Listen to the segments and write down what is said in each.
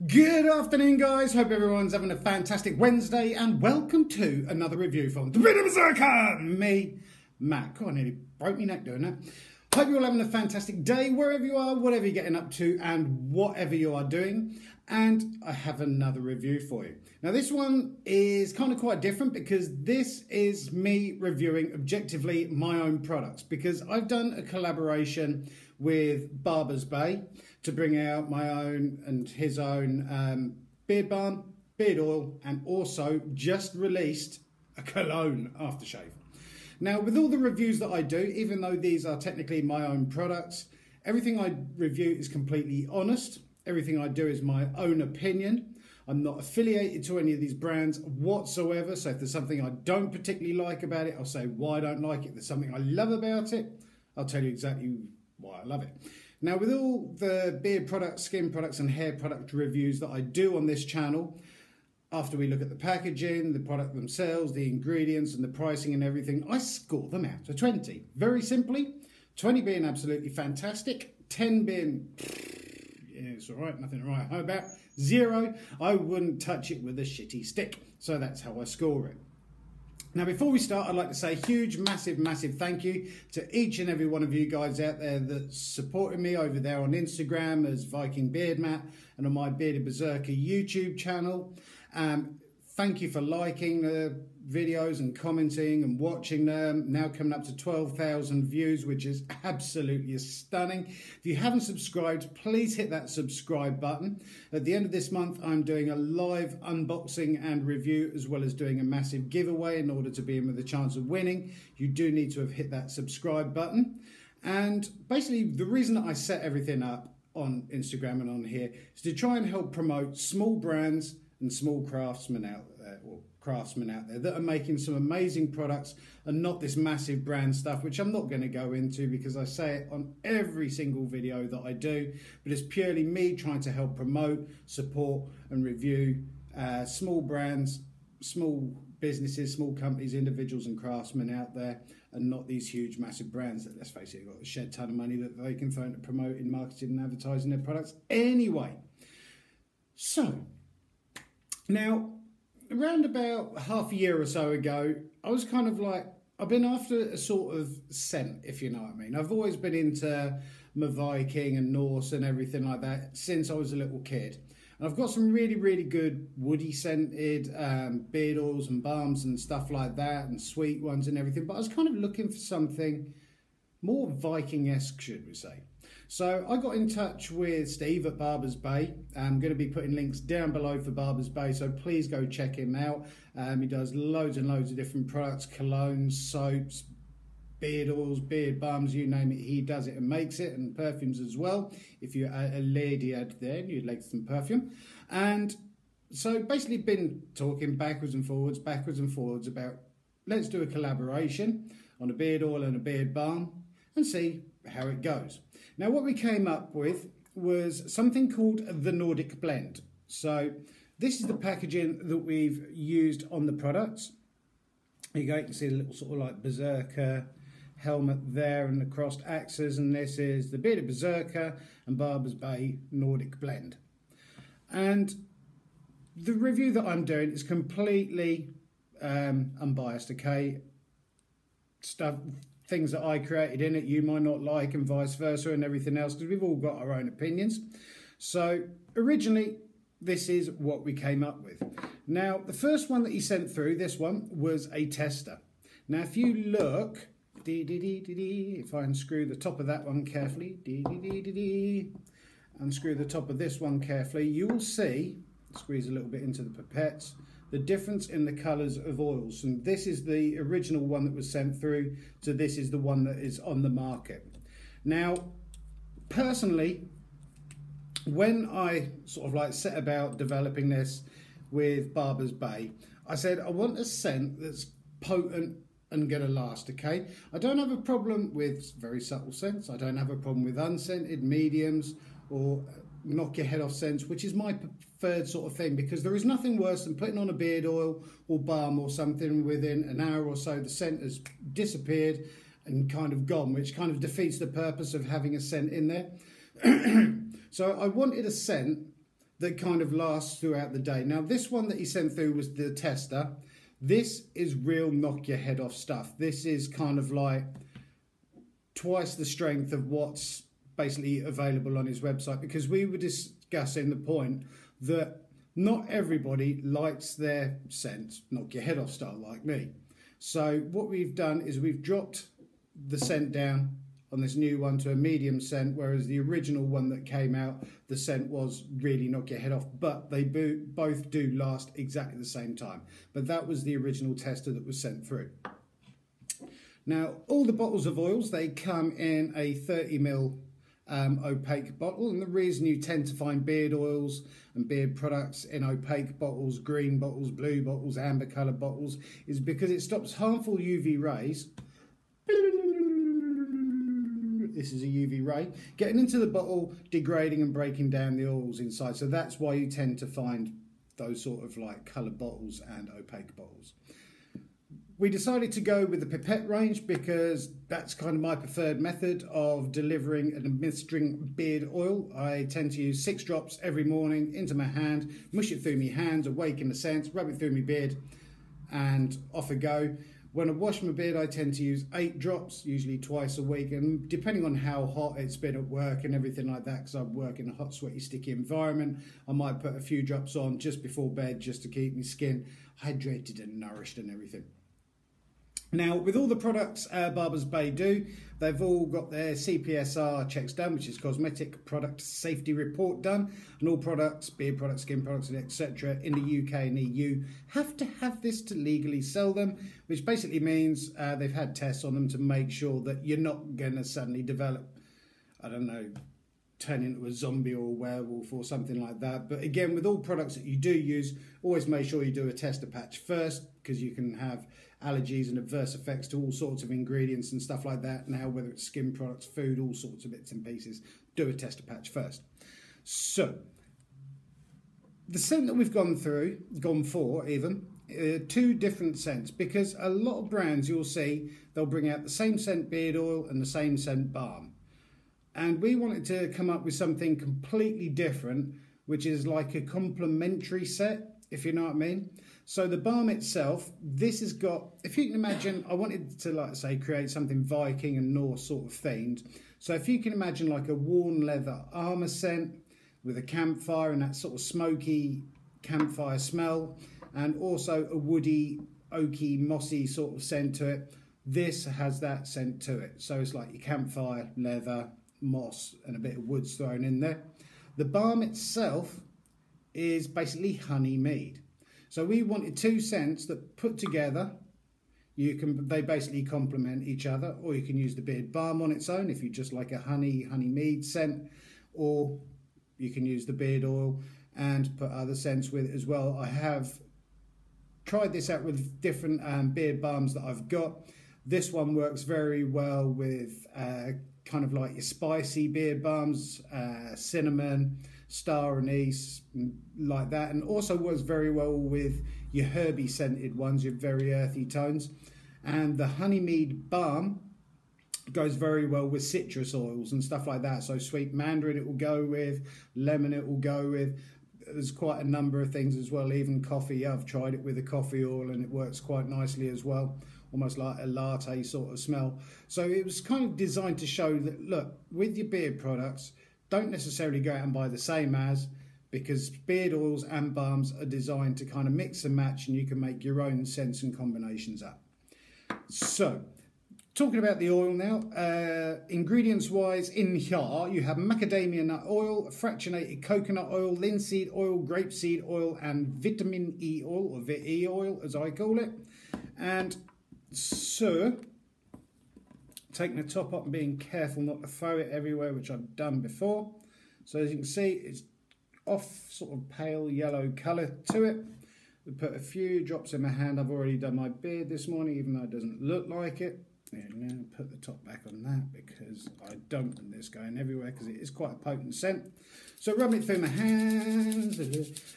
Good afternoon, guys. Hope everyone's having a fantastic Wednesday, and welcome to another review from The Bearded Berserker. Me, Matt. God, I nearly broke my neck doing that. Hope you're all having a fantastic day, wherever you are, whatever you're getting up to, and whatever you are doing. And I have another review for you. Now, this one is kind of quite different because this is me reviewing objectively my own products, because I've done a collaboration with Barber's Bay to bring out my own and his own beard balm, beard oil, and also just released a cologne aftershave. Now, with all the reviews that I do, even though these are technically my own products, everything I review is completely honest. Everything I do is my own opinion. I'm not affiliated to any of these brands whatsoever. So if there's something I don't particularly like about it, I'll say why I don't like it. If there's something I love about it, I'll tell you exactly why I love it. Now, with all the beard products, skin products and hair product reviews that I do on this channel, after we look at the packaging, the product themselves, the ingredients and the pricing and everything, I score them out of 20. Very simply, 20 being absolutely fantastic, 10 being, yeah, it's all right, nothing to write home about, 0, I wouldn't touch it with a shitty stick. So that's how I score it. Now, before we start, I'd like to say a huge, massive thank you to each and every one of you guys out there that's supporting me over there on Instagram as Viking Beard Matt and on my Bearded Berserker YouTube channel. Thank you for liking the videos and commenting and watching them. Now coming up to 12,000 views, which is absolutely stunning. If you haven't subscribed, please hit that subscribe button. At the end of this month, I'm doing a live unboxing and review, as well as doing a massive giveaway. In order to be in with a chance of winning, you do need to have hit that subscribe button. And basically, the reason that I set everything up on Instagram and on here is to try and help promote small brands and small craftsmen out there, or craftsmen out there that are making some amazing products and not this massive brand stuff, which I'm not going to go into because I say it on every single video that I do, but it's purely me trying to help promote, support and review small brands, small businesses, small companies, individuals and craftsmen out there, and not these huge massive brands that, let's face it, have got a shed ton of money that they can throw into promoting, marketing and advertising their products anyway. So now, around about half a year or so ago, I was kind of like, I've been after a sort of scent, if you know what I mean. I've always been into my Viking and Norse and everything like that since I was a little kid. And I've got some really good woody scented beard oils and balms and stuff like that, and sweet ones and everything. But I was kind of looking for something more Viking-esque, should we say. So I got in touch with Steve at Barber's Bay. I'm going to be putting links down below for Barber's Bay, so please go check him out. He does loads and loads of different products, colognes, soaps, beard oils, beard balms, you name it, he does it and makes it, and perfumes as well. If you're a lady out there and you'd like some perfume. And so basically been talking backwards and forwards about, let's do a collaboration on a beard oil and a beard balm and see how it goes. Now, what we came up with was something called the Nordic Blend. So this is the packaging that we've used on the products. You can see a little sort of like Berserker helmet there and the crossed axes, and this is the Bearded Berserker and Barber's Bay Nordic Blend. And the review that I'm doing is completely unbiased, okay? Things that I created in it you might not like, and vice versa, and everything else, because we've all got our own opinions. So originally this is what we came up with. Now, the first one that he sent through, this one, was a tester. Now if you look, if I unscrew the top of that one carefully, unscrew the top of this one carefully, you will see, squeeze a little bit into the pipettes, the difference in the colours of oils. And this is the original one that was sent through, so this is the one that is on the market. Now, personally, when I sort of like set about developing this with Barber's Bay, I said I want a scent that's potent and going to last, okay? I don't have a problem with very subtle scents. I don't have a problem with unscented, mediums, or knock your head off scents, which is my preferred sort of thing, because there is nothing worse than putting on a beard oil or balm or something within an hour or so the scent has disappeared and kind of gone, which kind of defeats the purpose of having a scent in there. So I wanted a scent that kind of lasts throughout the day. Now, this one that he sent through was the tester. This is real knock your head off stuff. This is kind of like twice the strength of what's basically available on his website, because we were discussing the point that not everybody likes their scent knock your head off style like me. So what we've done is we've dropped the scent down on this new one to a medium scent, whereas the original one that came out, the scent was really knock your head off, but they both do last exactly the same time. But that was the original tester that was sent through. Now, all the bottles of oils, they come in a 30ml opaque bottle, and the reason you tend to find beard oils and beard products in opaque bottles, green bottles, blue bottles, amber coloured bottles, is because it stops harmful UV rays. This is a UV ray getting into the bottle, degrading and breaking down the oils inside. So that's why you tend to find those sort of like coloured bottles and opaque bottles. We decided to go with the pipette range because that's kind of my preferred method of delivering and administering beard oil. I tend to use 6 drops every morning into my hand, mush it through my hands, awaken the scent, rub it through my beard, and off I go. When I wash my beard, I tend to use 8 drops, usually twice a week, and depending on how hot it's been at work and everything like that, because I work in a hot, sweaty, sticky environment, I might put a few drops on just before bed just to keep my skin hydrated and nourished and everything. Now, with all the products Barbers Bay do, they've all got their CPSR checks done, which is Cosmetic Product Safety Report done, and all products, beard products, skin products, etc. in the UK and EU have to have this to legally sell them, which basically means they've had tests on them to make sure that you're not going to suddenly develop, I don't know, turn into a zombie or a werewolf or something like that. But again, with all products that you do use, always make sure you do a tester patch first, because you can have allergies and adverse effects to all sorts of ingredients and stuff like that. Now, whether it's skin products, food, all sorts of bits and pieces, do a tester patch first. So, the scent that we've gone for even, 2 different scents, because a lot of brands you'll see, they'll bring out the same scent beard oil and the same scent balm. And we wanted to come up with something completely different, which is like a complementary set, if you know what I mean. So the balm itself, this has got, if you can imagine, I wanted to, like I say, create something Viking and Norse sort of themed. So if you can imagine like a worn leather armour scent with a campfire and that sort of smoky campfire smell, and also a woody, oaky, mossy sort of scent to it, this has that scent to it. So it's like your campfire, leather, moss, and a bit of woods thrown in there. The balm itself is basically honey mead. So we wanted 2 scents that put together, they basically complement each other, or you can use the beard balm on its own if you just like a honey mead scent, or you can use the beard oil and put other scents with it as well. I have tried this out with different beard balms that I've got. This one works very well with kind of like your spicy beard balms, cinnamon, star anise, like that, and also works very well with your herby scented ones, your very earthy tones. And the honey mead balm goes very well with citrus oils and stuff like that. So sweet mandarin it will go with, lemon it will go with. There's quite a number of things as well, even coffee. I've tried it with a coffee oil and it works quite nicely as well, almost like a latte sort of smell. So it was kind of designed to show that, look, with your beard products, don't necessarily go out and buy the same as, because beard oils and balms are designed to kind of mix and match, and you can make your own scents and combinations up. So, talking about the oil now, ingredients wise in here you have macadamia nut oil, fractionated coconut oil, linseed oil, grapeseed oil, and vitamin E oil, or VE oil as I call it. And so, taking the top up and being careful not to throw it everywhere, which I've done before. So as you can see, it's off sort of pale yellow colour to it. We put a few drops in my hand. I've already done my beard this morning, even though it doesn't look like it. And then put the top back on that because I don't want this going everywhere, because it is quite a potent scent. So rubbing it through my hands.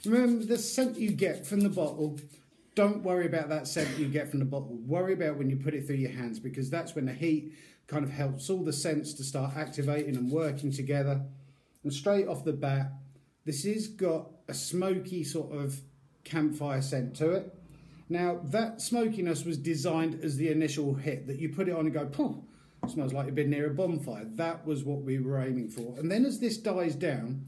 Remember, the scent you get from the bottle, don't worry about that scent you get from the bottle. Worry about when you put it through your hands, because that's when the heat kind of helps all the scents to start activating and working together. And straight off the bat, This has got a smoky sort of campfire scent to it. Now, that smokiness was designed as the initial hit, that you put it on and go, poof, smells like you've been near a bonfire. That was what we were aiming for. And then as this dies down,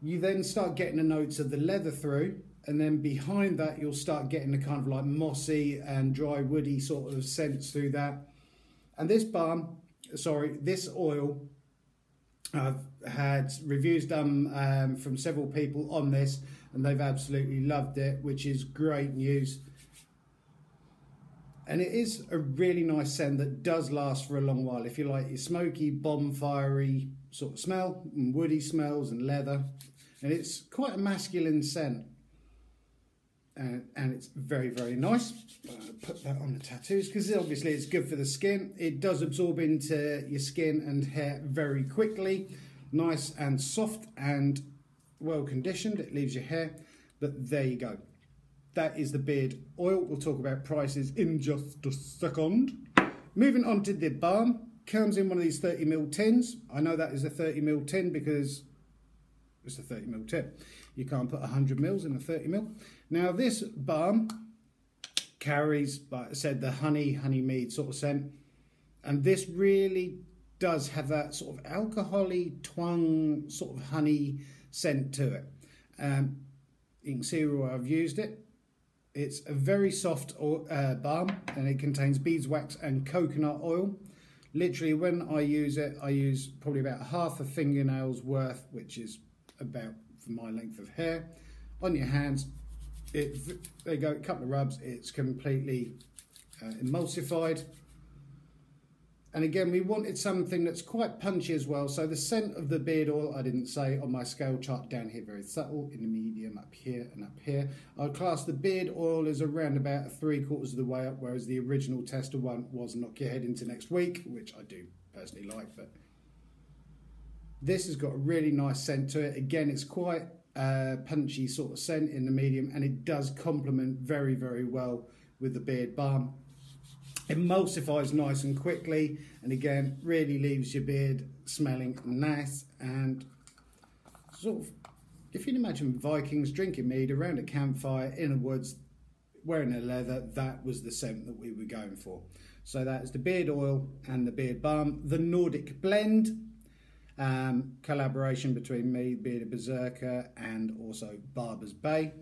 you then start getting the notes of the leather through, and then behind that you'll start getting the kind of like mossy and dry woody sort of scents through that. And this this oil, I've had reviews done from several people on this, and they've absolutely loved it, which is great news. And it is a really nice scent that does last for a long while. If you like your smoky, bonfire-y sort of smell, and woody smells and leather. And it's quite a masculine scent. And it's very, very nice. Put that on the tattoos because obviously it's good for the skin. It does absorb into your skin and hair very quickly. Nice and soft and well conditioned. It leaves your hair. But there you go. That is the beard oil. We'll talk about prices in just a second. Moving on to the balm. Comes in one of these 30ml tins. I know that is a 30ml tin because it's a 30ml tin. You can't put 100ml in a 30ml. Now this balm carries, like I said, the honey mead sort of scent. And this really does have that sort of alcohol-y twang sort of honey scent to it. You can see where I've used it. It's a very soft balm, and it contains beeswax and coconut oil. Literally, when I use it, I use probably about half a fingernail's worth, which is about for my length of hair. On your hands, there you go, a couple of rubs, it's completely emulsified. And again, we wanted something that's quite punchy as well. So the scent of the beard oil, I didn't say on my scale chart down here, very subtle, in the medium, up here and up here. I would class the beard oil as around about 3/4 of the way up, whereas the original tester one was knock your head into next week, which I do personally like. But this has got a really nice scent to it. Again, it's quite a punchy sort of scent in the medium, and it does complement very, very well with the beard balm. Emulsifies nice and quickly, and again really leaves your beard smelling nice and sort of, if you can imagine Vikings drinking mead around a campfire in the woods wearing a leather, that was the scent that we were going for. So that is the beard oil and the beard balm. The Nordic Blend, collaboration between me, Bearded Berserker, and also Barber's Bay,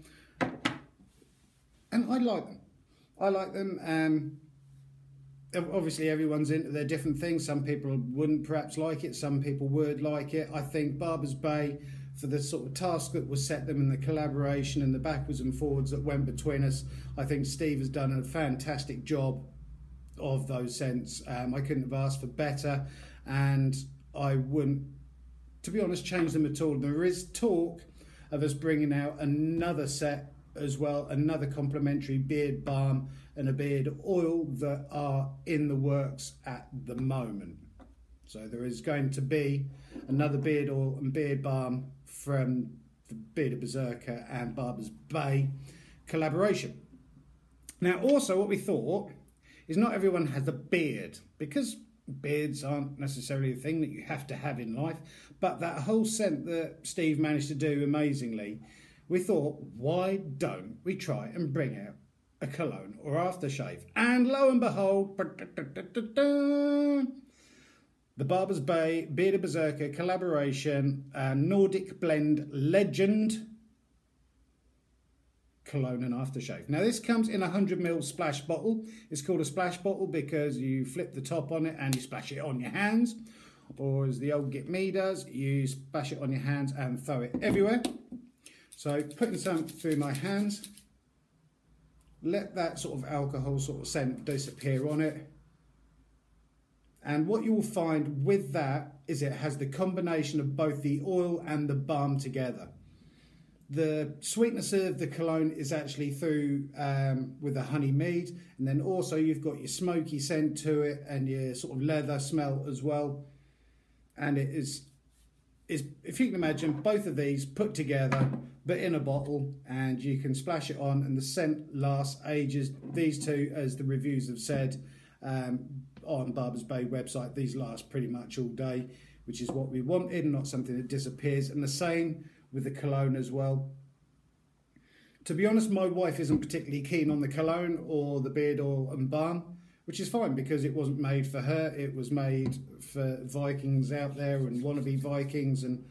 and I like them. Obviously everyone's into their different things. Some people wouldn't perhaps like it, some people would like it. I think Barber's Bay, for the sort of task that was set them and the collaboration and the backwards and forwards that went between us, I think Steve has done a fantastic job of those scents. I couldn't have asked for better, and I wouldn't, to be honest, change them at all. There is talk of us bringing out another set as well, another complimentary beard balm and a beard oil that are in the works at the moment. So there is going to be another beard oil and beard balm from the Bearded Berserker and Barber's Bay collaboration. Now also what we thought is not everyone has a beard, because beards aren't necessarily a thing that you have to have in life, but that whole scent that Steve managed to do amazingly, we thought, why don't we try and bring out a cologne or aftershave? And lo and behold, the Barber's Bay Bearded Berserker collaboration, Nordic Blend Legend cologne and aftershave. Now this comes in a 100ml splash bottle. It's called a splash bottle because you flip the top on it and you splash it on your hands, or as the old Get Me does, you splash it on your hands and throw it everywhere. So putting some through my hands, let that sort of alcohol sort of scent disappear on it. And what you will find with that is it has the combination of both the oil and the balm together. The sweetness of the cologne is actually through with the honey mead, and then also you've got your smoky scent to it and your sort of leather smell as well. And it is if you can imagine both of these put together but in a bottle, and you can splash it on and the scent lasts ages. These two, as the reviews have said on Barber's Bay website, these last pretty much all day, which is what we wanted, not something that disappears. And the same with the cologne as well. To be honest, my wife isn't particularly keen on the cologne or the beard oil and balm, which is fine because it wasn't made for her. It was made for Vikings out there and wannabe Vikings, and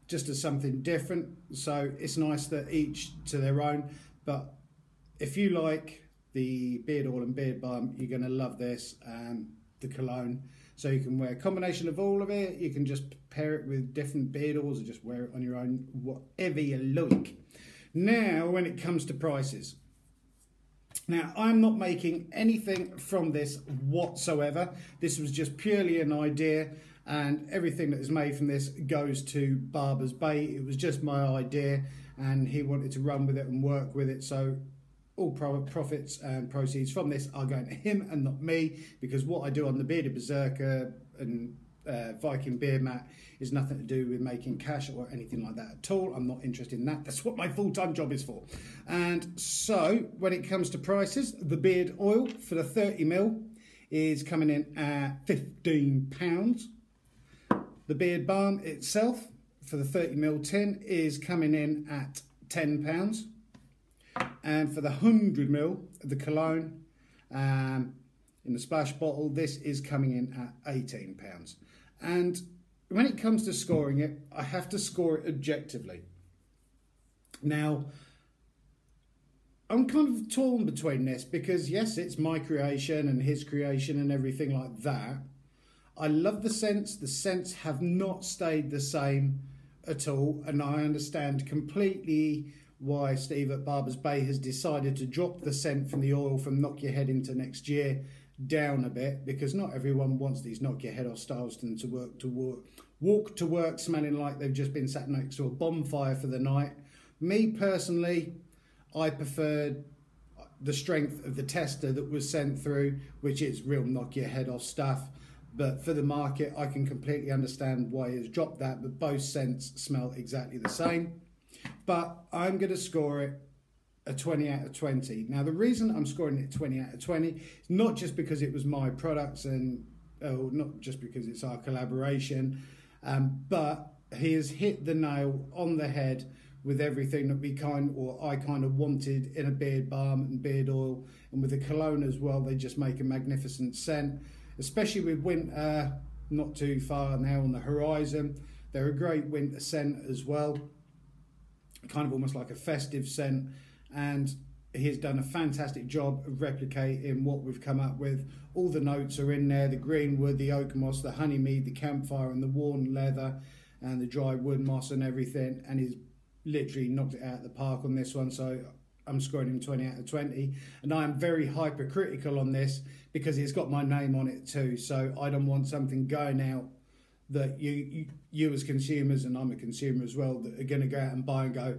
just as something different. So it's nice that each to their own. But if you like the beard oil and beard balm, you're going to love this and the cologne. So you can wear a combination of all of it. You can just pair it with different beard oils or just wear it on your own, whatever you like. Now, when it comes to prices. Now, I'm not making anything from this whatsoever. This was just purely an idea, and everything that is made from this goes to Barber's Bay. It was just my idea, and he wanted to run with it and work with it. So all profits and proceeds from this are going to him and not me, because what I do on the Bearded Berserker and Viking beard mat is nothing to do with making cash or anything like that at all. I'm not interested in that. That's what my full-time job is for. And so when it comes to prices, the beard oil for the 30ml is coming in at £15. The beard balm itself for the 30ml tin is coming in at £10. And for the 100ml of the cologne in the splash bottle, this is coming in at £18. And when it comes to scoring it, I have to score it objectively. Now, I'm kind of torn between this because, yes, it's my creation and his creation and everything like that. I love the scents. The scents have not stayed the same at all, and I understand completely why Steve at Barber's Bay has decided to drop the scent from the oil from Knock Your Head into Next Year down a bit, because not everyone wants these Knock Your Head Off Styleton to walk to work smelling like they've just been sat next to a bonfire for the night. Me personally, I preferred the strength of the tester that was sent through, which is real knock your head off stuff. But for the market, I can completely understand why it's dropped that, but both scents smell exactly the same. But I'm going to score it a 20 out of 20. Now, the reason I'm scoring it 20 out of 20 is not just because it was my products and not just because it's our collaboration, but he has hit the nail on the head with everything that I kind of wanted in a beard balm and beard oil, and with the cologne as well. They just make a magnificent scent, especially with winter not too far now on the horizon. They're a great winter scent as well, kind of almost like a festive scent, and he's done a fantastic job of replicating what we've come up with. All the notes are in there: the greenwood, the oak moss, the honey mead, the campfire, and the worn leather, and the dry wood moss and everything. And he's literally knocked it out of the park on this one. So I'm scoring him 20 out of 20. And I am very hypercritical on this because it's got my name on it too. So I don't want something going out that you as consumers, and I'm a consumer as well, that are going to go out and buy and go,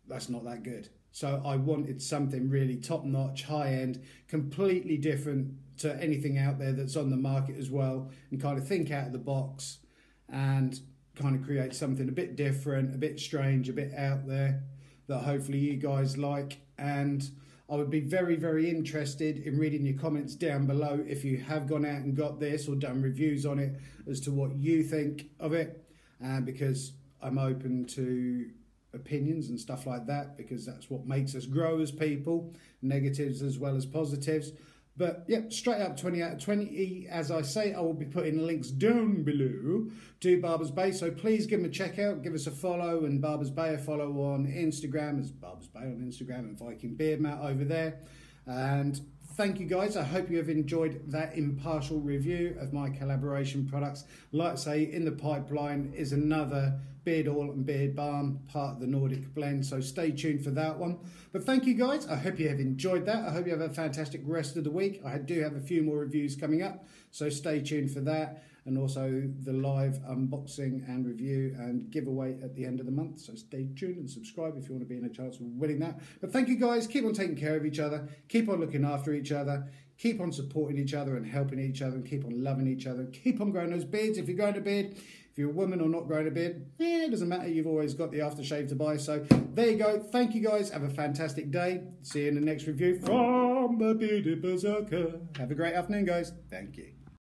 that's not that good. So I wanted something really top-notch, high-end, completely different to anything out there that's on the market as well, and kind of think out of the box and kind of create something a bit different, a bit strange, a bit out there that hopefully you guys like. And I would be very, very interested in reading your comments down below if you have gone out and got this or done reviews on it as to what you think of it, because I'm open to opinions and stuff like that, because that's what makes us grow as people, negatives as well as positives. But yeah, straight up 20 out of 20. As I say, I will be putting links down below to Barber's Bay, so please give them a check out, give us a follow, and Barber's Bay a follow on Instagram, as Barber's Bay on Instagram, and Viking Beard Mat over there. And thank you guys. I hope you have enjoyed that impartial review of my collaboration products. Like I say, in the pipeline is another beard oil and beard balm, part of the Nordic blend, so stay tuned for that one. But thank you guys. I hope you have enjoyed that. I hope you have a fantastic rest of the week. I do have a few more reviews coming up, so stay tuned for that, and also the live unboxing and review and giveaway at the end of the month. So stay tuned and subscribe if you want to be in a chance of winning that. But thank you guys. Keep on taking care of each other, keep on looking after each other, keep on supporting each other and helping each other, and keep on loving each other, keep on growing those beards. If you're growing a beard, if you're a woman or not growing a beard, it doesn't matter. You've always got the aftershave to buy. So there you go. Thank you guys. Have a fantastic day. See you in the next review from the Bearded Berserker. Have a great afternoon, guys. Thank you.